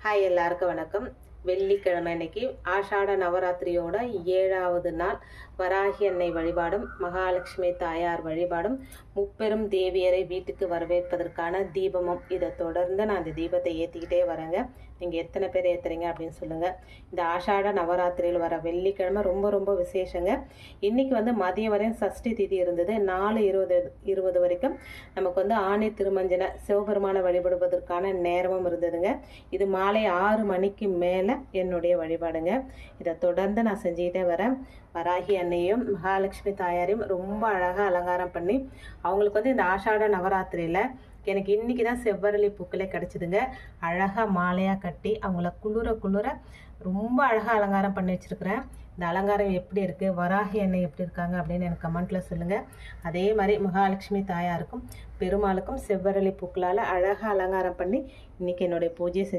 Hi, எல்லாருக்கும் வணக்கம். வெள்ளிக்கிழமை இன்னைக்கு ஆஷாட நவராத்திரியோட 7வது நாள். வராகி அன்னை வழிபாடும் மகாலட்சுமி தாயார் வழிபாடும் முப்பெரும் தேவியரை வீட்டுக்கு வரவேற்பதற்கான தீபமும். இதை தொடர்ந்து நான் இந்த தீபத்தை ஏற்றிக்கிட்டே வரேங்க. நீங்கள் எத்தனை பேர் ஏற்றுறீங்க அப்படின்னு சொல்லுங்கள். இந்த ஆஷாட நவராத்திரியில் வர வெள்ளிக்கிழமை ரொம்ப ரொம்ப விசேஷங்க. இன்றைக்கி மதியம் வரையும் சஷ்டி திதி இருந்தது. 4:20 வரைக்கும் நமக்கு ஆணி திருமஞ்சன சிவபெருமானை வழிபடுவதற்கான நேரமும் இருந்ததுங்க. இது மாலை 6 மணிக்கு மேலே என்னுடைய வழிபாடுங்க. இதை தொடர்ந்து நான் செஞ்சுக்கிட்டே வரேன். வராகி அன்னையும் மகாலட்சுமி தாயாரையும் ரொம்ப அழகாக அலங்காரம் பண்ணி அவங்களுக்கு இந்த ஆஷாட நவராத்திரியில் எனக்கு இன்றைக்கி தான் செவ்வரளி பூக்களே கிடச்சிதுங்க. அழகாக மாலையாக கட்டி அவங்கள குளிர ரொம்ப அழகாக அலங்காரம் பண்ணி வச்சுருக்கிறேன். இந்த அலங்காரம் எப்படி இருக்குது, வராகி அன்னை எப்படி இருக்காங்க அப்படின்னு எனக்கு கமெண்ட்டில் சொல்லுங்கள். அதே மாதிரி மகாலட்சுமி தாயாருக்கும் பெருமாளுக்கும் செவ்வரளி பூக்களால் அழகாக அலங்காரம் பண்ணி இன்றைக்கி என்னுடைய பூஜையை செஞ்சு